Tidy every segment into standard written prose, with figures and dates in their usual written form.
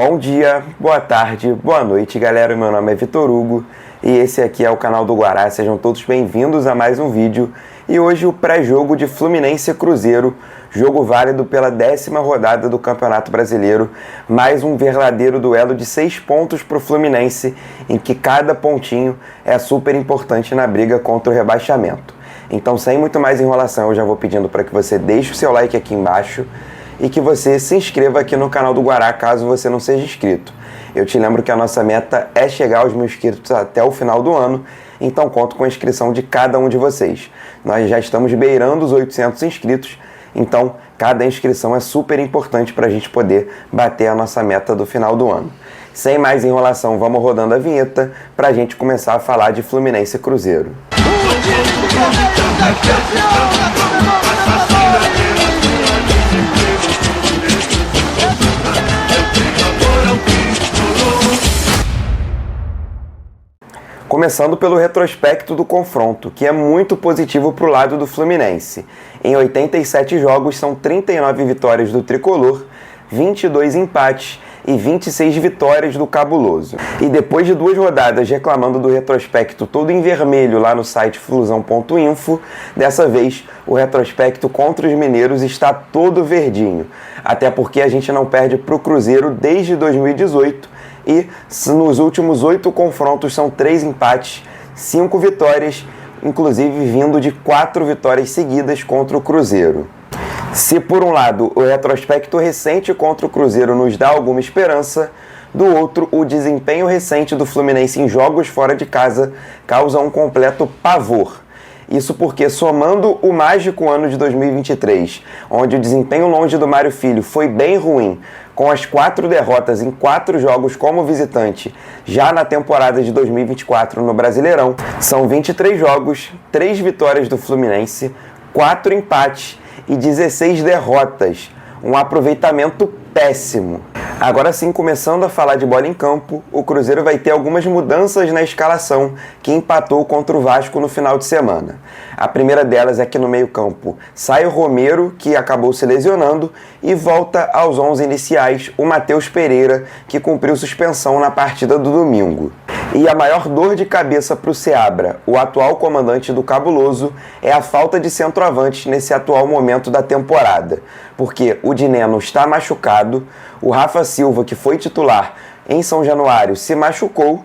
Bom dia, boa tarde, boa noite, galera. Meu nome é Vitor Hugo e esse aqui é o canal do Guará. Sejam todos bem-vindos a mais um vídeo. E hoje o pré-jogo de Fluminense e Cruzeiro, jogo válido pela 10ª rodada do Campeonato Brasileiro. Mais um verdadeiro duelo de 6 pontos para o Fluminense, em que cada pontinho é super importante na briga contra o rebaixamento. Então, sem muito mais enrolação, eu já vou pedindo para que você deixe o seu like aqui embaixo e que você se inscreva aqui no canal do Guará, caso você não seja inscrito. Eu te lembro que a nossa meta é chegar aos 1000 inscritos até o final do ano, então conto com a inscrição de cada um de vocês. Nós já estamos beirando os 800 inscritos, então cada inscrição é super importante para a gente poder bater a nossa meta do final do ano. Sem mais enrolação, vamos rodando a vinheta para a gente começar a falar de Fluminense e Cruzeiro. Começando pelo retrospecto do confronto, que é muito positivo para o lado do Fluminense. Em 87 jogos, são 39 vitórias do Tricolor, 22 empates e 26 vitórias do Cabuloso. E depois de 2 rodadas reclamando do retrospecto todo em vermelho lá no site flusão.info, dessa vez o retrospecto contra os mineiros está todo verdinho. Até porque a gente não perde para o Cruzeiro desde 2018, e nos últimos 8 confrontos são 3 empates, 5 vitórias, inclusive vindo de 4 vitórias seguidas contra o Cruzeiro. Se por um lado o retrospecto recente contra o Cruzeiro nos dá alguma esperança, do outro o desempenho recente do Fluminense em jogos fora de casa causa um completo pavor. Isso porque, somando o mágico ano de 2023, onde o desempenho longe do Mário Filho foi bem ruim, com as 4 derrotas em 4 jogos como visitante, já na temporada de 2024 no Brasileirão, são 23 jogos, 3 vitórias do Fluminense, 4 empates e 16 derrotas, um aproveitamento péssimo. Agora sim, começando a falar de bola em campo, o Cruzeiro vai ter algumas mudanças na escalação que empatou contra o Vasco no final de semana. A primeira delas é que no meio-campo sai o Romero, que acabou se lesionando, e volta aos 11 iniciais o Matheus Pereira, que cumpriu suspensão na partida do domingo. E a maior dor de cabeça para o Seabra, o atual comandante do Cabuloso, é a falta de centroavantes nesse atual momento da temporada, porque o Dineno está machucado, o Rafa Silva, que foi titular em São Januário, se machucou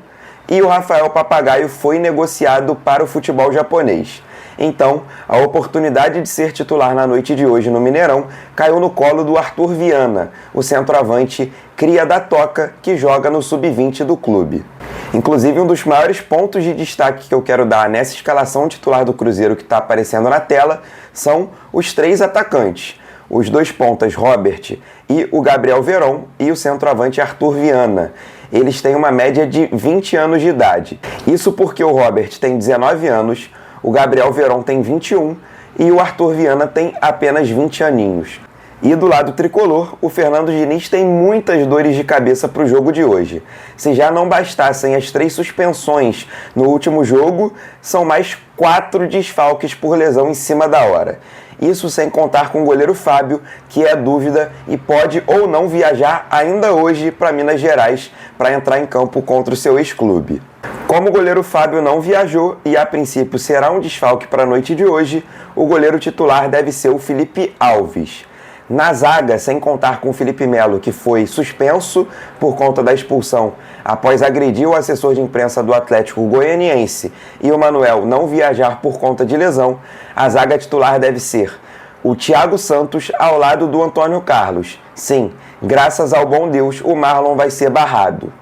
e o Rafael Papagaio foi negociado para o futebol japonês. Então, a oportunidade de ser titular na noite de hoje no Mineirão caiu no colo do Arthur Viana, o centroavante cria da Toca, que joga no sub-20 do clube. Inclusive, um dos maiores pontos de destaque que eu quero dar nessa escalação titular do Cruzeiro que está aparecendo na tela são os 3 atacantes. Os 2 pontas, Robert e o Gabriel Veron, e o centroavante Arthur Viana. Eles têm uma média de 20 anos de idade. Isso porque o Robert tem 19 anos, o Gabriel Veron tem 21 e o Arthur Viana tem apenas 20 aninhos. E do lado tricolor, o Fernando Diniz tem muitas dores de cabeça para o jogo de hoje. Se já não bastassem as 3 suspensões no último jogo, são mais 4 desfalques por lesão em cima da hora. Isso sem contar com o goleiro Fábio, que é dúvida e pode ou não viajar ainda hoje para Minas Gerais para entrar em campo contra o seu ex-clube. Como o goleiro Fábio não viajou e a princípio será um desfalque para a noite de hoje, o goleiro titular deve ser o Felipe Alves. Na zaga, sem contar com o Felipe Melo, que foi suspenso por conta da expulsão após agredir o assessor de imprensa do Atlético Goianiense, e o Manuel não viajar por conta de lesão, a zaga titular deve ser o Thiago Santos ao lado do Antônio Carlos. Sim, graças ao bom Deus, o Marlon vai ser barrado.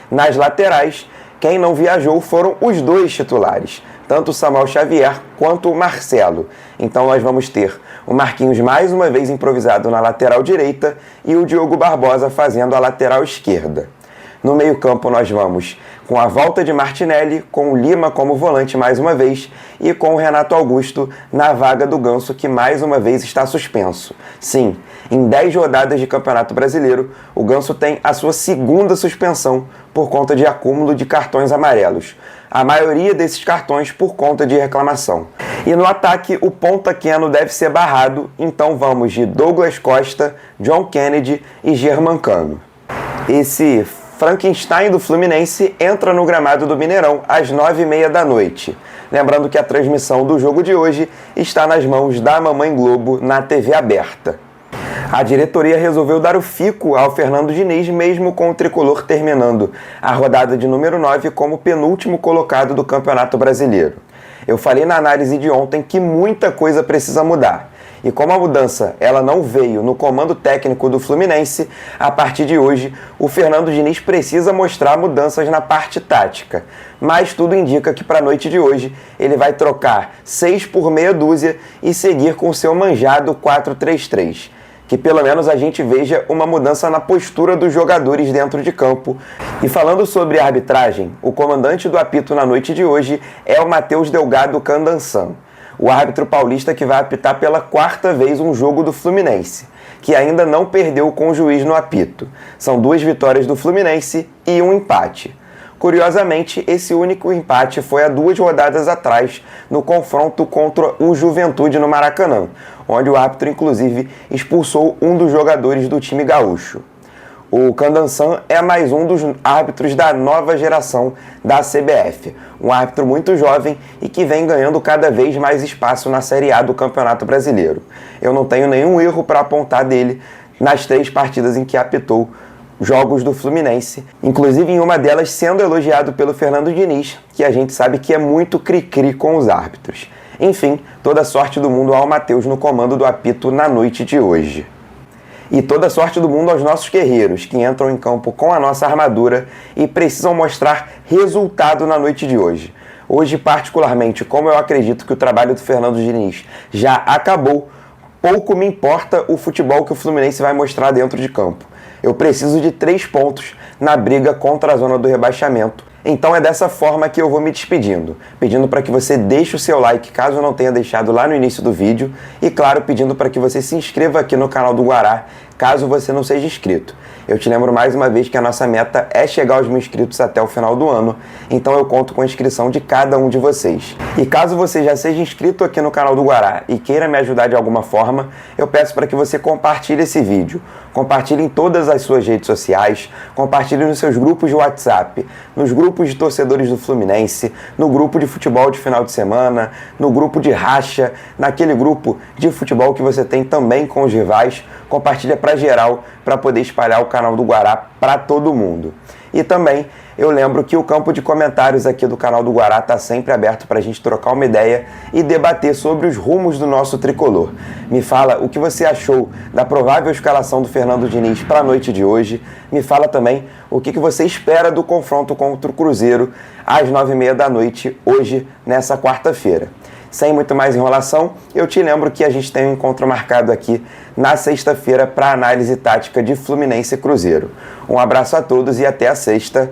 Nas laterais, quem não viajou foram os 2 titulares, tanto o Samuel Xavier quanto o Marcelo. Então nós vamos ter o Marquinhos mais uma vez improvisado na lateral direita e o Diogo Barbosa fazendo a lateral esquerda. No meio-campo nós vamos com a volta de Martinelli, com o Lima como volante mais uma vez e com o Renato Augusto na vaga do Ganso, que mais uma vez está suspenso. Sim, em 10 rodadas de Campeonato Brasileiro, o Ganso tem a sua 2ª suspensão por conta de acúmulo de cartões amarelos. A maioria desses cartões por conta de reclamação. E no ataque, o ponta Keno deve ser barrado, então vamos de Douglas Costa, John Kennedy e Germancano. Esse Frankenstein do Fluminense entra no gramado do Mineirão às 9h30 da noite. Lembrando que a transmissão do jogo de hoje está nas mãos da Mamãe Globo na TV aberta. A diretoria resolveu dar o fico ao Fernando Diniz, mesmo com o tricolor terminando a rodada de número 9 como penúltimo colocado do Campeonato Brasileiro. Eu falei na análise de ontem que muita coisa precisa mudar. E como a mudança ela não veio no comando técnico do Fluminense, a partir de hoje o Fernando Diniz precisa mostrar mudanças na parte tática. Mas tudo indica que para a noite de hoje ele vai trocar 6 por meia dúzia e seguir com seu manjado 4-3-3. Que pelo menos a gente veja uma mudança na postura dos jogadores dentro de campo. E falando sobre a arbitragem, o comandante do apito na noite de hoje é o Matheus Delgado Candansan, o árbitro paulista que vai apitar pela 4ª vez um jogo do Fluminense, que ainda não perdeu com o juiz no apito. São 2 vitórias do Fluminense e um empate. Curiosamente, esse único empate foi há 2 rodadas atrás, no confronto contra o Juventude no Maracanã, onde o árbitro inclusive expulsou um dos jogadores do time gaúcho. O Candansan é mais um dos árbitros da nova geração da CBF, um árbitro muito jovem e que vem ganhando cada vez mais espaço na Série A do Campeonato Brasileiro. Eu não tenho nenhum erro para apontar dele nas 3 partidas em que apitou jogos do Fluminense, inclusive em uma delas sendo elogiado pelo Fernando Diniz, que a gente sabe que é muito cri-cri com os árbitros. Enfim, toda a sorte do mundo ao Matheus no comando do apito na noite de hoje. E toda a sorte do mundo aos nossos guerreiros, que entram em campo com a nossa armadura e precisam mostrar resultado na noite de hoje. Hoje, particularmente, como eu acredito que o trabalho do Fernando Diniz já acabou, pouco me importa o futebol que o Fluminense vai mostrar dentro de campo. Eu preciso de 3 pontos na briga contra a zona do rebaixamento. Então é dessa forma que eu vou me despedindo, pedindo para que você deixe o seu like caso não tenha deixado lá no início do vídeo e, claro, pedindo para que você se inscreva aqui no canal do Guará, caso você não seja inscrito. Eu te lembro mais uma vez que a nossa meta é chegar aos 1000 inscritos até o final do ano, então eu conto com a inscrição de cada um de vocês. E caso você já seja inscrito aqui no canal do Guará e queira me ajudar de alguma forma, eu peço para que você compartilhe esse vídeo. Compartilhe em todas as suas redes sociais, compartilhe nos seus grupos de WhatsApp, nos grupos de torcedores do Fluminense, no grupo de futebol de final de semana, no grupo de racha, naquele grupo de futebol que você tem também com os rivais. Compartilha para geral, para poder espalhar o canal do Guará para todo mundo. E também eu lembro que o campo de comentários aqui do canal do Guará está sempre aberto para a gente trocar uma ideia e debater sobre os rumos do nosso tricolor. Me fala o que você achou da provável escalação do Fernando Diniz para a noite de hoje. Me fala também o que você espera do confronto contra o Cruzeiro às 9h30 da noite, hoje, nessa 4ª-feira. Sem muito mais enrolação, eu te lembro que a gente tem um encontro marcado aqui na sexta-feira para análise tática de Fluminense e Cruzeiro. Um abraço a todos e até a sexta.